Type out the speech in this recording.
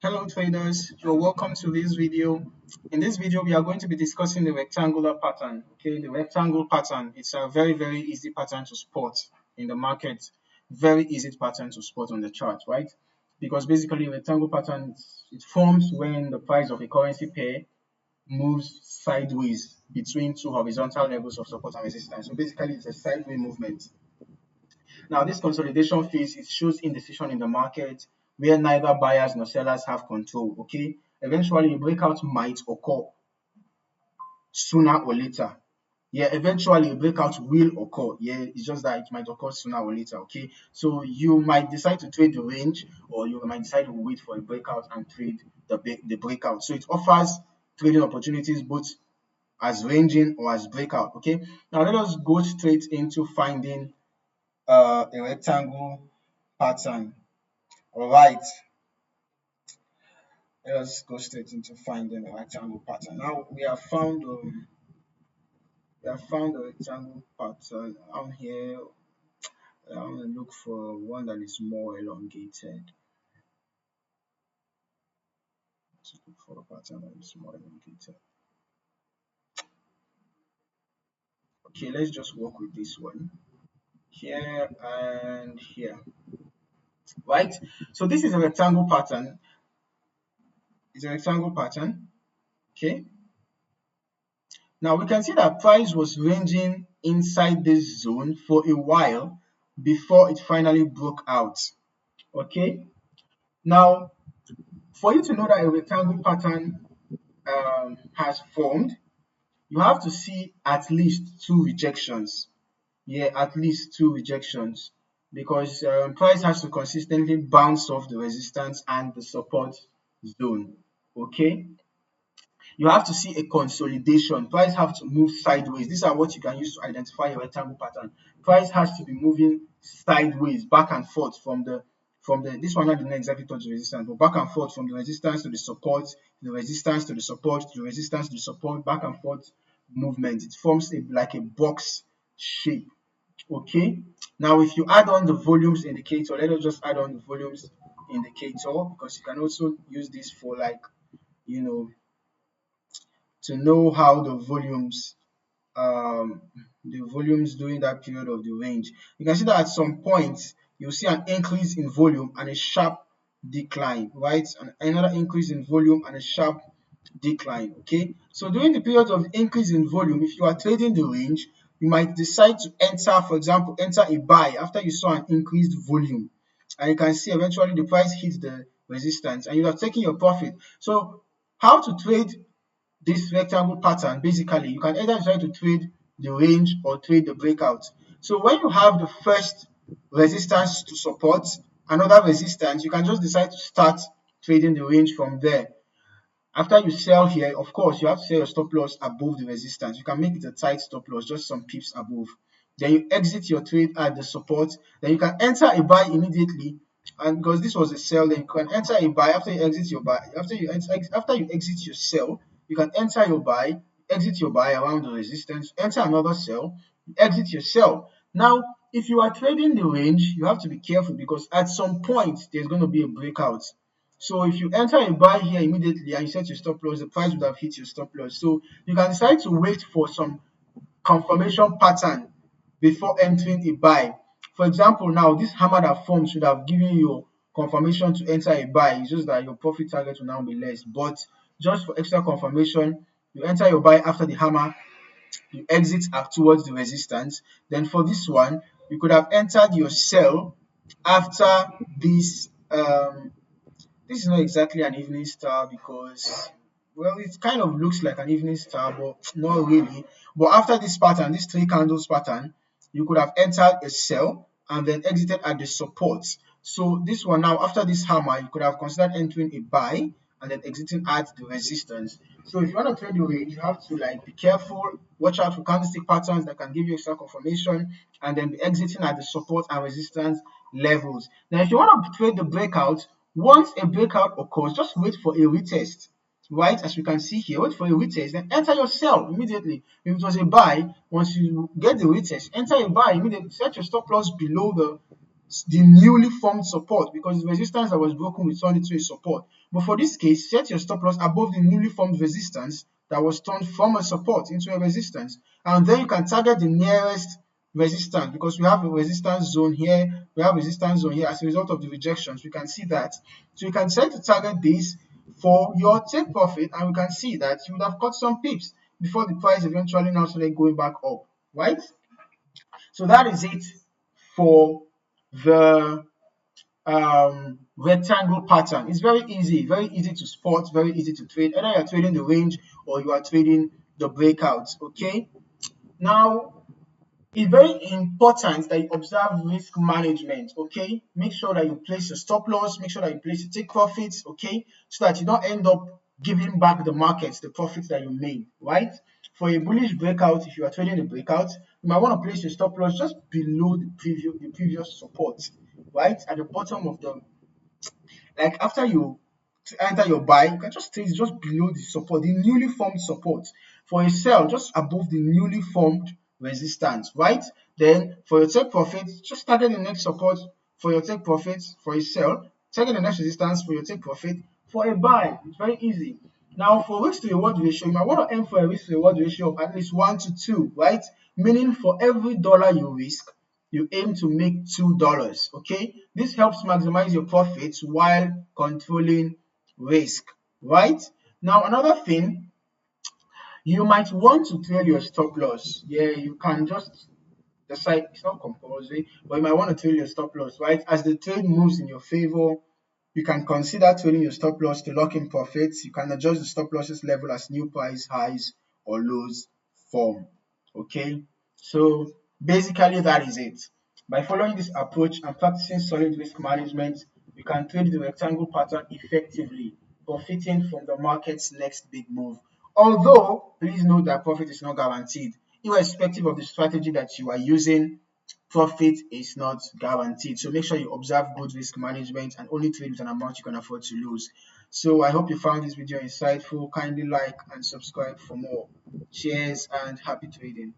Hello traders, you're welcome to this video. In this video, we are going to be discussing the rectangular pattern. Okay, the rectangle pattern, it's a very easy pattern to spot in the market. Very easy pattern to spot on the chart, right? Because basically rectangle pattern, it forms when the price of a currency pair moves sideways between two horizontal levels of support and resistance. So basically it's a sideways movement. Now, this consolidation phase, it shows indecision in the market where neither buyers nor sellers have control. Okay, eventually a breakout might occur sooner or later. Yeah, eventually a breakout will occur. Yeah, it's just that it might occur sooner or later. Okay, so you might decide to trade the range, or you might decide to wait for a breakout and trade the breakout. So it offers trading opportunities both as ranging or as breakout. Okay, now let us go straight into finding a rectangle pattern. All right, let us go straight into finding a rectangle pattern. Now we have found a rectangle pattern down here. I want to look for one that is more elongated. Let's look for a pattern that is more elongated. Okay, let's just work with this one here and here. Right. So this is a rectangle pattern. It's a rectangle pattern. Okay. Now we can see that price was ranging inside this zone for a while before it finally broke out. Okay. Now, for you to know that a rectangle pattern has formed, you have to see at least two rejections. Yeah, at least two rejections, because price has to consistently bounce off the resistance and the support zone. Okay. You have to see a consolidation. Price have to move sideways. These are what you can use to identify a rectangle pattern. Price has to be moving sideways, back and forth from the this one not didn't exactly touch the resistance, but back and forth from the resistance to the support, the resistance to the support, the resistance to the support, back and forth movement. It forms like a box shape. Okay. Now, if you add on the volumes indicator, let us just add on the volumes indicator, because you can also use this for, like, you know to know how the volumes during that period of the range. You can see that at some point you'll see an increase in volume and a sharp decline, right? And another increase in volume and a sharp decline. Okay, so during the period of increase in volume, if you are trading the range, you might decide to enter, for example, enter a buy after you saw an increased volume, and you can see eventually the price hits the resistance and you are taking your profit. So how to trade this rectangle pattern? Basically, you can either decide to trade the range or trade the breakout. So when you have the first resistance to support, another resistance, you can just decide to start trading the range from there. After you sell here, of course, you have to sell your stop loss above the resistance. You can make it a tight stop loss, just some pips above. Then you exit your trade at the support. Then you can enter a buy immediately. And because this was a sell, then you can enter a buy after you exit your buy. After you exit your sell, you can enter your buy, exit your buy around the resistance, enter another sell, exit your sell. Now, if you are trading the range, you have to be careful because at some point there's going to be a breakout. So if you enter a buy here immediately and you set your stop loss, the price would have hit your stop loss. So you can decide to wait for some confirmation pattern before entering a buy. For example, now this hammer that formed should have given you confirmation to enter a buy. It's just that your profit target will now be less. But just for extra confirmation, you enter your buy after the hammer, you exit up towards the resistance. Then for this one, you could have entered your sell after this. This is not exactly an evening star because, well, it kind of looks like an evening star, but not really. But after this pattern, this three candles pattern, you could have entered a sell and then exited at the support. So this one now, after this hammer, you could have considered entering a buy and then exiting at the resistance. So if you want to trade the range, you have to, like, be careful, watch out for candlestick patterns that can give you extra confirmation, and then be exiting at the support and resistance levels. Now, if you want to trade the breakout, once a breakout occurs, just wait for a retest, right? As you can see here, wait for a retest, then enter your sell immediately. If it was a buy, once you get the retest, enter a buy immediately. Set your stop loss below the newly formed support, because the resistance that was broken will turn into a support. But for this case, set your stop loss above the newly formed resistance that was turned from a support into a resistance. And then you can target the nearest resistance, because we have a resistance zone here, we have resistance zone here as a result of the rejections. We can see that. So you can set to target this for your take profit, and we can see that you would have got some pips before the price eventually now started going back up, right? So that is it for the rectangle pattern. It's very easy to spot, very easy to trade. Either you're trading the range or you are trading the breakouts. Okay. Now, it's very important that you observe risk management. Okay, make sure that you place your stop loss, make sure that you place your take profits. Okay, so that you don't end up giving back the markets the profits that you made, right? For a bullish breakout, if you are trading the breakout, you might want to place your stop loss just below the previous support, right, at the bottom of the, like after you enter your buy, you can just trade just below the support, the newly formed support. For a sell, just above the newly formed resistance, right? Then for your take profit, just target the next support for your take profit. For a sell, target the next resistance for your take profit. For a buy, it's very easy. Now, for risk to reward ratio, you might want to aim for a risk to reward ratio of at least 1 to 2, right? Meaning for every dollar you risk, you aim to make $2. Okay, this helps maximize your profits while controlling risk, right? Now, another thing, you might want to trail your stop loss. Yeah, you can just decide, it's not compulsory, but you might want to trail your stop loss, right? As the trade moves in your favor, you can consider trailing your stop loss to lock in profits. You can adjust the stop losses level as new price highs or lows form. Okay, so basically that is it. By following this approach and practicing solid risk management, you can trade the rectangle pattern effectively, profiting from the market's next big move. Although, please note that profit is not guaranteed. Irrespective of the strategy that you are using, profit is not guaranteed. So make sure you observe good risk management and only trade with an amount you can afford to lose. So I hope you found this video insightful. Kindly like and subscribe for more. Cheers and happy trading.